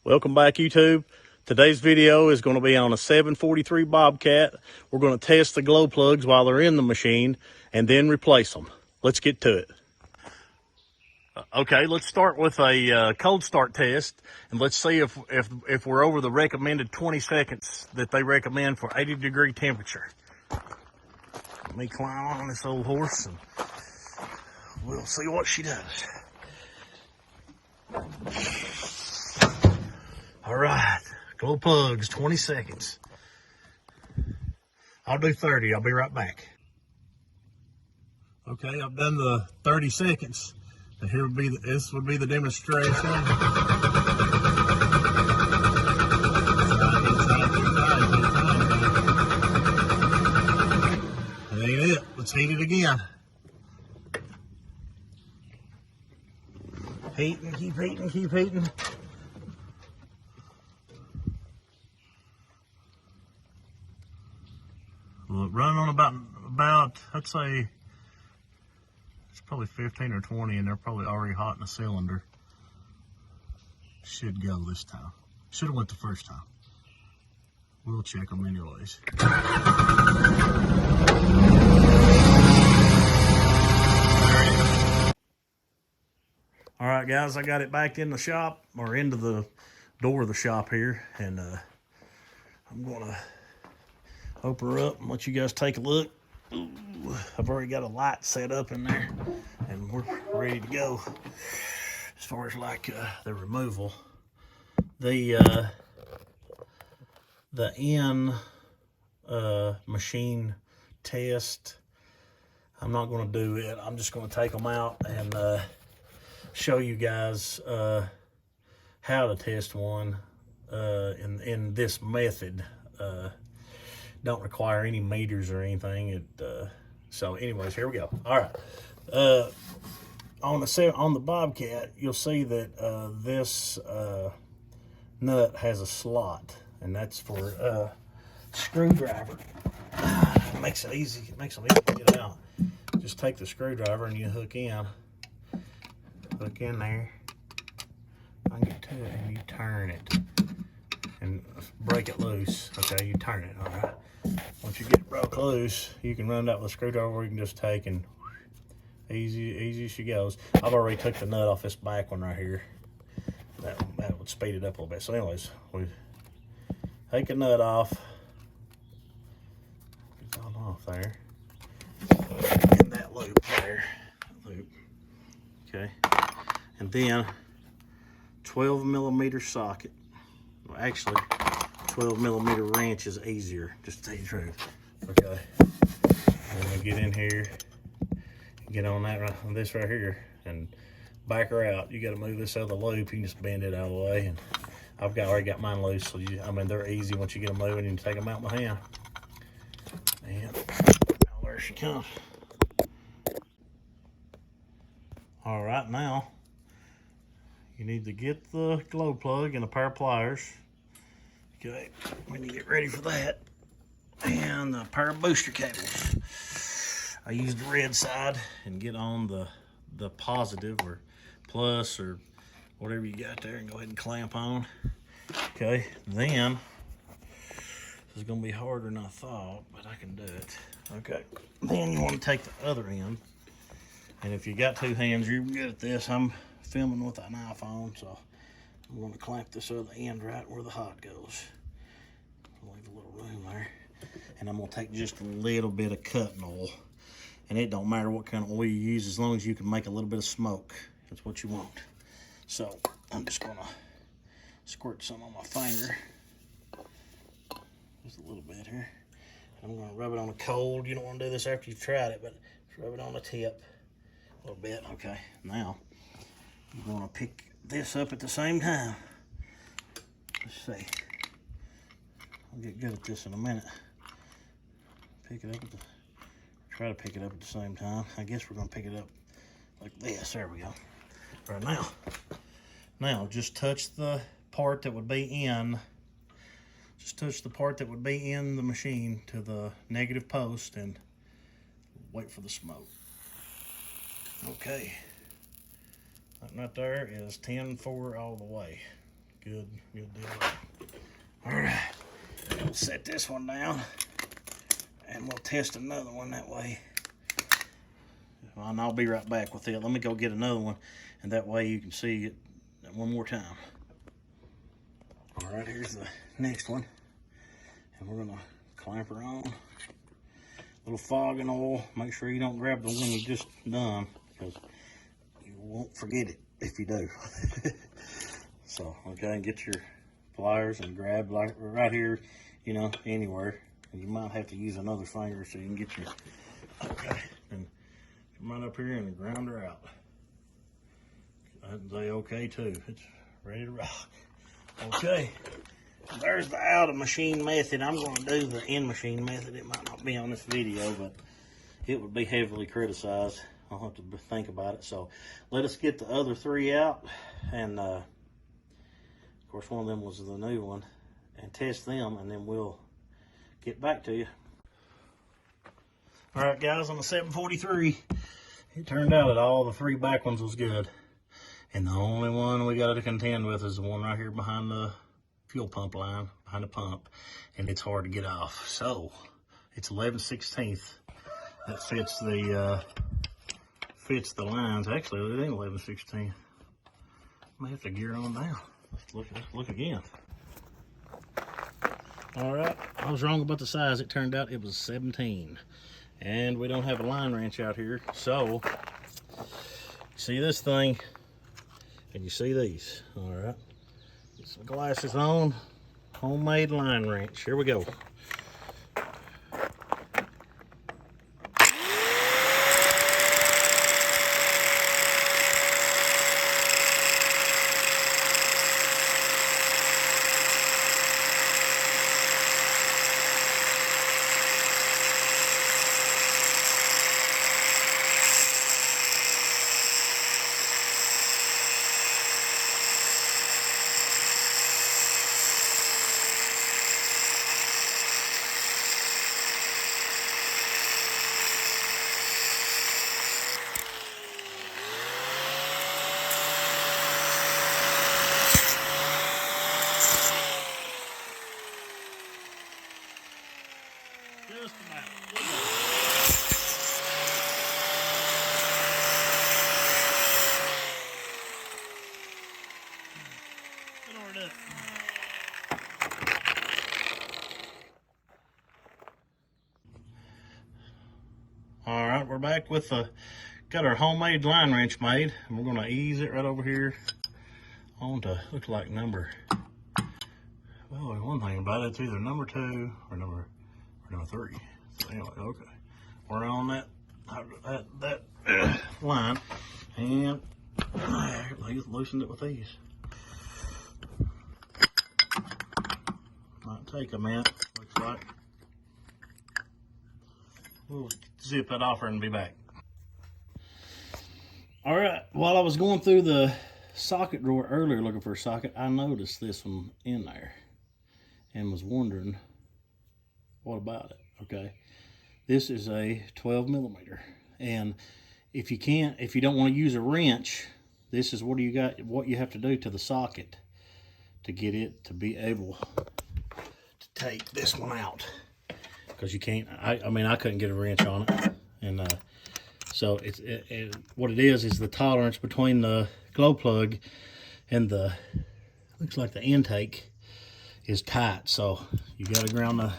Welcome back, YouTube. Today's video is going to be on a 743 Bobcat. We're going to test the glow plugs while they're in the machine and then replace them. Let's get to it. Okay, let's start with a cold start test, and let's see if we're over the recommended 20 seconds that they recommend for 80-degree temperature. Let me climb on this old horse and we'll see what she does. All right, glow plugs, 20 seconds. I'll do 30, I'll be right back. Okay, I've done the 30 seconds. And here would be this would be the demonstration. That ain't it. Let's heat it again. Heating, keep heating, keep heating. Well, running on about I'd say it's probably 15 or 20, and they're probably already hot in the cylinder. Should go this time. Should have went the first time. We'll check them anyways. All right, guys, I got it back in the shop, or into the door of the shop here, and I'm gonna open her up and let you guys take a look. Ooh, I've already got a light set up in there, and we're ready to go. As far as like the removal, the in machine test, I'm not going to do it. I'm just going to take them out and show you guys how to test one in this method. Don't require any meters or anything. So anyways, here we go. All right. On the Bobcat, you'll see that this nut has a slot, and that's for screwdriver. It makes it easy. It makes them easy to get out. Just take the screwdriver and you hook in there. I get to it, and you turn it and break it loose. Okay, you turn it. All right. Once you get it broke loose, you can run that with a screwdriver, or you can just take and easy as she goes. I've already took the nut off this back one right here. That would speed it up a little bit. So anyways, we take the nut off. It's all off there. In that loop there. Okay. And then 12mm socket. Well, actually, 12mm wrench is easier, just to tell you the truth. Okay. And we get in here, get on this right here, and back her out. You got to move this other loop. You can just bend it out of the way, and I've already got mine loose. So they're easy once you get them moving. You can take them out by hand. And there she comes. All right, now you need to get the glow plug and a pair of pliers. Okay, when you get ready for that, and a pair of booster cables. I use the red side and get on the positive or plus or whatever you got there, and go ahead and clamp on. Okay, then this is gonna be harder than I thought, but I can do it. Okay, then you want to take the other end, and if you got two hands, you're good at this. I'm filming with an iPhone, so I'm going to clamp this other end right where the hot goes. Leave a little room there. And I'm going to take just a little bit of cutting oil. And it don't matter what kind of oil you use, as long as you can make a little bit of smoke. That's what you want. So I'm just going to squirt some on my finger. Just a little bit here. And I'm going to rub it on the cold. You don't want to do this after you've tried it, but just rub it on the tip a little bit. Okay, now you want to pick this up at the same time. Let's see. I'll get good at this in a minute. Pick it up try to pick it up at the same time. I guess we're gonna pick it up like this. There we go. All right, now just touch the part that would be in. Just touch the part that would be in the machine to the negative post and wait for the smoke. Okay. That right there is 10-4 all the way. Good deal. All right, we'll set this one down and we'll test another one that way. And I'll be right back with it. Let me go get another one, and that way you can see it one more time. All right, here's the next one, and we're gonna clamp her on. A little fogging oil. Make sure you don't grab the one you just done, because you won't forget it if you do. So, okay, get your pliers and grab like right here, you know, anywhere. And you might have to use another finger so you can get your, okay, and come right up here and ground her out. They okay too. It's ready to rock. Okay, there's the out of machine method. I'm going to do the in machine method. It might not be on this video, but it would be heavily criticized. I'll have to think about it. So let us get the other three out, and of course one of them was the new one, and test them, and then we'll get back to you. All right, guys, on the 743, it turned out that all the three back ones was good. And the only one we got to contend with is the one right here behind the fuel pump line, behind the pump. And it's hard to get off. So, it's 11/16 that fits the lines. Actually, it ain't 11/16. May have to gear it on down. Let's look again. All right, I was wrong about the size. It turned out it was 17. And we don't have a line wrench out here. So, see this thing? And you see these, all right? Get some glasses on, homemade line wrench. Here we go. Just about. All right, we're back with got our homemade line wrench made, and we're gonna ease it right over here onto, looks like number, well, one thing about it, it's either number 2 or number 3. So anyway, okay, we're on that line, and loosened it with these. Might take a minute, looks like. We'll zip that off and be back. All right, while I was going through the socket drawer earlier looking for a socket, I noticed this one in there and was wondering, what about it? Okay, this is a 12mm, and if you don't want to use a wrench, this is what you have to do to the socket to get it to be able to take this one out, because you can't. I mean, I couldn't get a wrench on it, and so what it is the tolerance between the glow plug and the, looks like the intake is tight. So you got to ground the,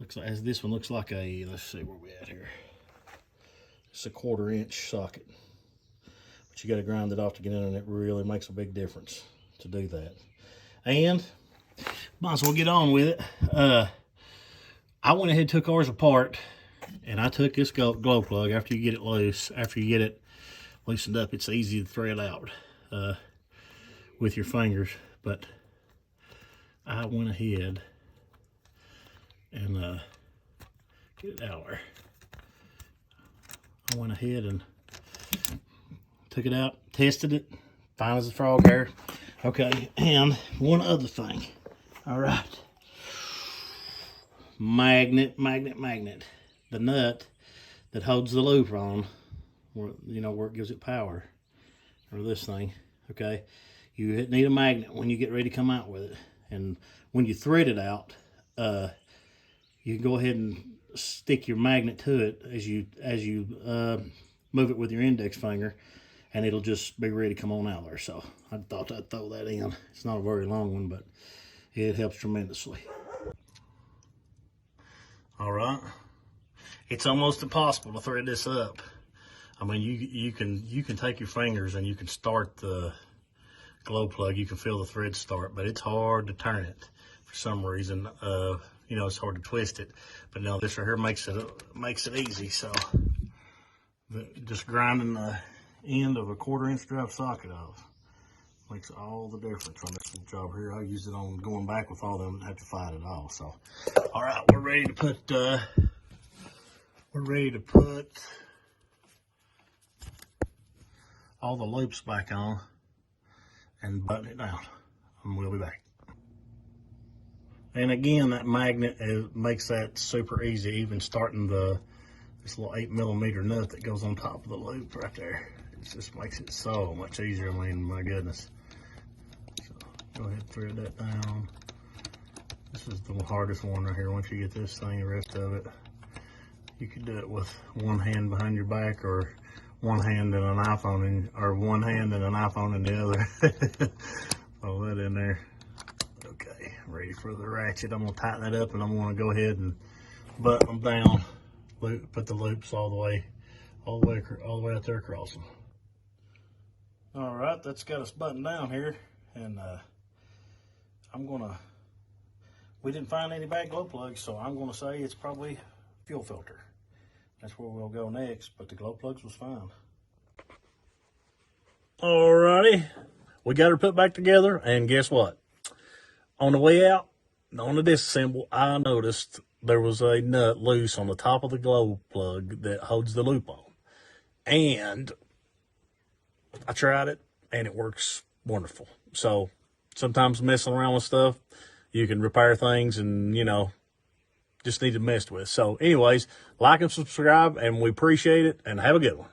looks like, as this one looks like a, let's see where we at here. It's a 1/4 inch socket, but you got to grind it off to get in, and it really makes a big difference to do that. And might as well get on with it. I went ahead and took ours apart, and I took this glow plug. After you get it loose, after you get it loosened up, it's easy to thread out with your fingers. But I went ahead and get it out there. I went ahead and took it out, tested it, fine as a frog hair. Okay, and one other thing. All right. Magnet. The nut that holds the loop on, where, you know, where it gives it power, or this thing, okay? you need a magnet when you get ready to come out with it. And when you thread it out, you can go ahead and stick your magnet to it as you move it with your index finger, and it'll just be ready to come on out there. So I thought I'd throw that in. It's not a very long one, but it helps tremendously. All right, it's almost impossible to thread this up. I mean, you can take your fingers and you can start the glow plug. You can feel the thread start, but it's hard to turn it for some reason. You know, it's hard to twist it. But now this right here makes it easy. So just grinding the end of a 1/4-inch drive socket off makes all the difference on this little job here. I use it on going back with all of them and have to fight it all. So, all right, we're ready to put all the loops back on and button it down, and we'll be back. And again, that magnet makes that super easy, even starting this little 8mm nut that goes on top of the loop right there. It just makes it so much easier. I mean, my goodness. So go ahead and thread that down. This is the hardest one right here. Once you get this thing, the rest of it, you could do it with one hand behind your back, or one hand and an iPhone, or one hand and an iPhone in the other. Throw that in there. Okay, ready for the ratchet. I'm gonna tighten that up, and I'm gonna go ahead and button them down. Put the loops all the way out there across them. All right, that's got us buttoned down here, and we didn't find any bad glow plugs, so I'm gonna say it's probably fuel filter. That's where we'll go next, but the glow plugs was fine. Alrighty, we got her put back together, and guess what? On the way out, on the disassemble, I noticed there was a nut loose on the top of the glow plug that holds the loop on. And I tried it, and it works wonderful. So sometimes messing around with stuff, you can repair things and, you know, just need to mess with. So anyways, like and subscribe, and we appreciate it, and have a good one.